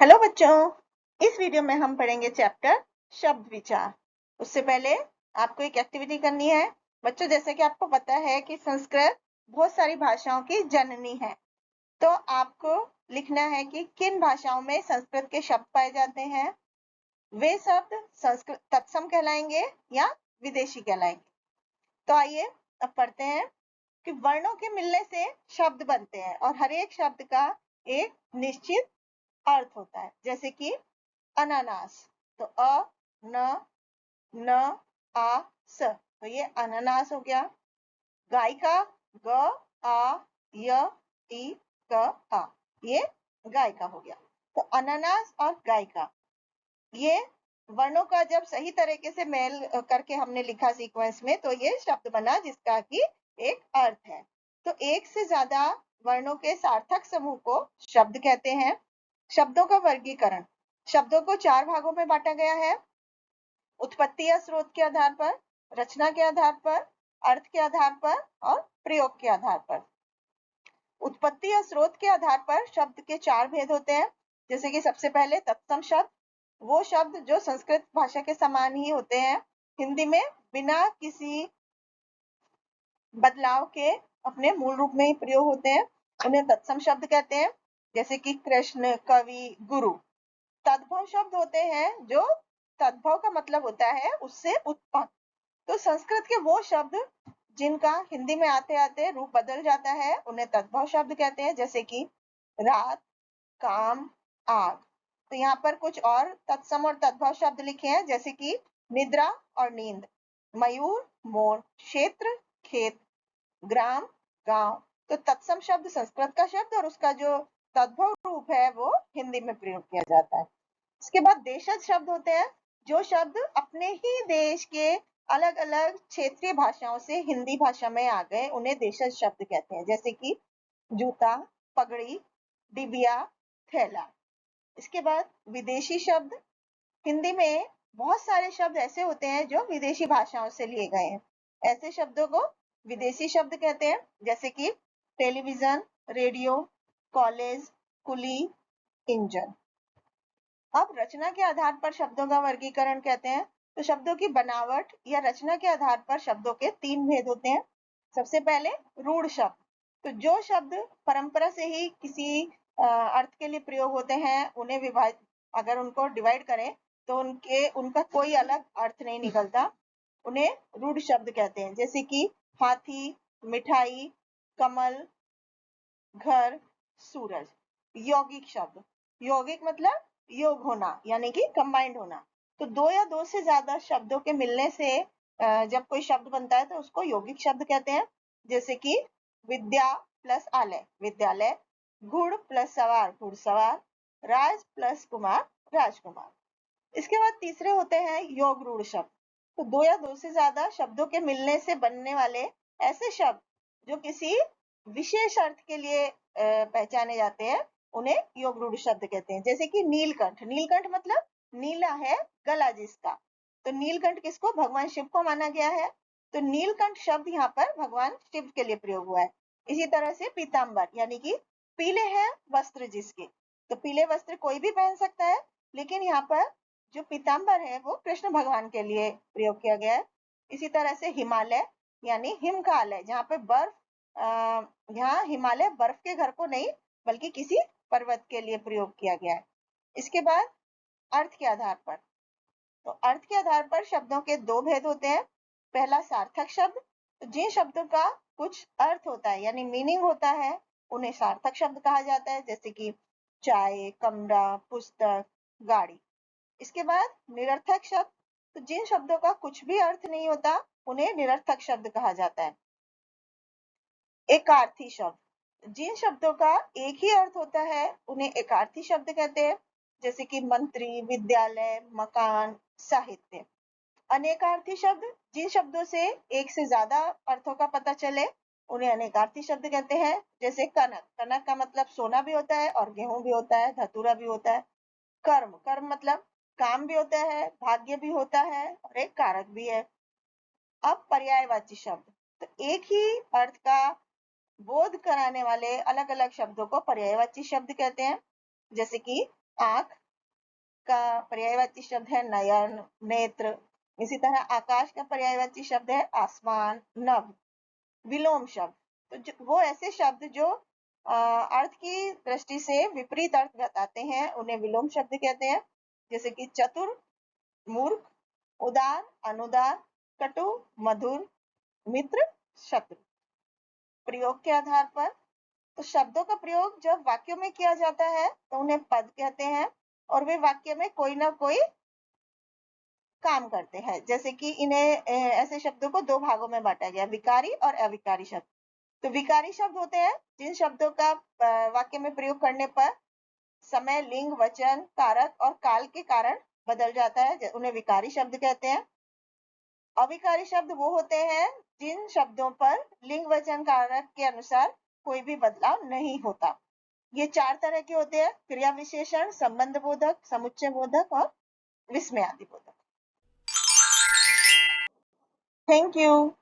Hello बच्चों, इस video में हम पढ़ेंगे चैप्टर शब्द विचार। उससे पहले आपको एक एक्टिविटी करनी है। बच्चों, जैसे कि आपको पता है कि संस्कृत बहुत सारी भाषाओं की जननी है, तो आपको लिखना है कि किन भाषाओं में संस्कृत के शब्द पाए जाते हैं। वे शब्द संस्कृत तत्सम कहलाएंगे या विदेशी कहलाएंगे। तो आइए अब पढ़ते हैं कि वर्णों के मिलने से शब्द बनते हैं और हर एक शब्द का एक निश्चित अर्थ होता है। जैसे कि अनानास, तो अ न न आ स, तो ये अनानास हो गया। गायिका, ग आ य ई क आ, ये गायिका हो गया। तो अनानास और गायिका, ये वर्णों का जब सही तरीके से मेल करके हमने लिखा सीक्वेंस में, तो ये शब्द बना जिसका कि एक अर्थ है। तो एक से ज्यादा वर्णों के सार्थक समूह को शब्द कहते हैं। शब्दों का वर्गीकरण, शब्दों को 4 भागों में बांटा गया है। उत्पत्ति या स्रोत के आधार पर, रचना के आधार पर, अर्थ के आधार पर और प्रयोग के आधार पर। उत्पत्ति या स्रोत के आधार पर शब्द के 4 भेद होते हैं। जैसे कि सबसे पहले तत्सम शब्द, वो शब्द जो संस्कृत भाषा के समान ही होते हैं, हिंदी में बिना किसी बदलाव के अपने मूल रूप में ही प्रयोग होते हैं, उन्हें तत्सम शब्द कहते हैं। जैसे कि कृष्ण, कवि, गुरु। तद्भव शब्द होते हैं जो तद्भव का मतलब होता है उससे उत्पन्न। तो संस्कृत के वो शब्द जिनका हिंदी में आते आते रूप बदल जाता है, उन्हें तद्भव शब्द कहते हैं। जैसे कि रात, काम, आग। तो यहाँ पर कुछ और तत्सम और तद्भव शब्द लिखे हैं, जैसे कि निद्रा और नींद, मयूर, मोर, क्षेत्र, खेत, ग्राम, गांव। तो तत्सम शब्द संस्कृत का शब्द और उसका जो तद्भव रूप है वो हिंदी में प्रयोग किया जाता है। इसके बाद देशज शब्द होते हैं, जो शब्द अपने ही देश के अलग अलग क्षेत्रीय भाषाओं से हिंदी भाषा में आ गए, उन्हें देशज शब्द कहते हैं। जैसे कि जूता, पगड़ी, डिबिया, थैला। इसके बाद विदेशी शब्द, हिंदी में बहुत सारे शब्द ऐसे होते हैं जो विदेशी भाषाओं से लिए गए हैं, ऐसे शब्दों को विदेशी शब्द कहते हैं। जैसे कि टेलीविजन, रेडियो, कॉलेज, कुली, इंजन। अब रचना के आधार पर शब्दों का वर्गीकरण कहते हैं। तो शब्दों की बनावट या रचना के आधार पर शब्दों के 3 भेद होते हैं। सबसे पहले रूढ़ शब्द, तो जो शब्द परंपरा से ही किसी अर्थ के लिए प्रयोग होते हैं, उन्हें विभाजित, अगर उनको डिवाइड करें तो उनका कोई अलग अर्थ नहीं निकलता, उन्हें रूढ़ शब्द कहते हैं। जैसे कि हाथी, मिठाई, कमल, घर, सूरज। यौगिक शब्द, यौगिक मतलब योग होना यानी कि कंबाइंड होना। तो 2 या 2 से ज्यादा शब्दों के मिलने से जब कोई शब्द बनता है तो उसको यौगिक शब्द कहते हैं। जैसे कि विद्या प्लस आलय, विद्यालय, घुड़ प्लस सवार, घुड़सवार, राज प्लस कुमार, राजकुमार। इसके बाद तीसरे होते हैं योग रूढ़ शब्द। तो 2 या 2 से ज्यादा शब्दों के मिलने से बनने वाले ऐसे शब्द जो किसी विशेष अर्थ के लिए पहचाने जाते हैं, उन्हें योग रूढ़ शब्द कहते हैं। जैसे कि नीलकंठ, नीलकंठ मतलब नीला है गला जिसका, तो नीलकंठ किसको, भगवान शिव को माना गया है, तो नीलकंठ शब्द यहाँ पर भगवान शिव के लिए प्रयोग हुआ है। इसी तरह से पीताम्बर यानी कि पीले हैं वस्त्र जिसके, तो पीले वस्त्र कोई भी पहन सकता है, लेकिन यहाँ पर जो पीताम्बर है वो कृष्ण भगवान के लिए प्रयोग किया गया है। इसी तरह से हिमालय यानी हिमकालय, जहाँ पे बर्फ, यहाँ हिमालय बर्फ के घर को नहीं बल्कि किसी पर्वत के लिए प्रयोग किया गया है। इसके बाद अर्थ के आधार पर, तो अर्थ के आधार पर शब्दों के 2 भेद होते हैं। पहला सार्थक शब्द, तो जिन शब्दों का कुछ अर्थ होता है यानी मीनिंग होता है, उन्हें सार्थक शब्द कहा जाता है। जैसे कि चाय, कमरा, पुस्तक, गाड़ी। इसके बाद निरर्थक शब्द, तो जिन शब्दों का कुछ भी अर्थ नहीं होता, उन्हें निरर्थक शब्द कहा जाता है। एकार्थी शब्द, जिन शब्दों का एक ही अर्थ होता है, उन्हें एकार्थी शब्द कहते हैं। जैसे कि मंत्री, विद्यालय, मकान, साहित्य। अनेकार्थी शब्द, जिन शब्दों से एक से ज्यादा अर्थों का पता चले, उन्हें अनेकार्थी शब्द कहते हैं। जैसे कनक, कनक का मतलब सोना भी होता है और गेहूं भी होता है, धतूरा भी होता है। कर्म, कर्म मतलब काम भी होता है, भाग्य भी होता है और एक कारक भी है। अब पर्यायवाची शब्द, तो एक ही अर्थ का बोध कराने वाले अलग अलग शब्दों को पर्यायवाची शब्द कहते हैं। जैसे कि आंख का पर्यायवाची शब्द है नयन, नेत्र। इसी तरह आकाश का पर्यायवाची शब्द है आसमान, नभ। विलोम शब्द, तो वो ऐसे शब्द जो अर्थ की दृष्टि से विपरीत अर्थ बताते हैं उन्हें विलोम शब्द कहते हैं। जैसे कि चतुर, मूर्ख, उदार, अनुदार, कटु, मधुर, मित्र, शत्रु। प्रयोग के आधार पर, तो शब्दों का प्रयोग जब वाक्यों में किया जाता है तो उन्हें पद कहते हैं और वे वाक्य में कोई ना कोई काम करते हैं। जैसे कि इन्हें ऐसे शब्दों को दो भागों में बांटा गया, विकारी और अविकारी शब्द। तो विकारी शब्द होते हैं जिन शब्दों का वाक्य में प्रयोग करने पर समय, लिंग, वचन, कारक और काल के कारण बदल जाता है, उन्हें विकारी शब्द कहते हैं। अविकारी शब्द वो होते हैं जिन शब्दों पर लिंग, वचन, कारक के अनुसार कोई भी बदलाव नहीं होता। ये चार तरह के होते हैं, क्रिया विशेषण, संबंध बोधक, समुच्चय बोधक और विस्मयादि बोधक। Thank you.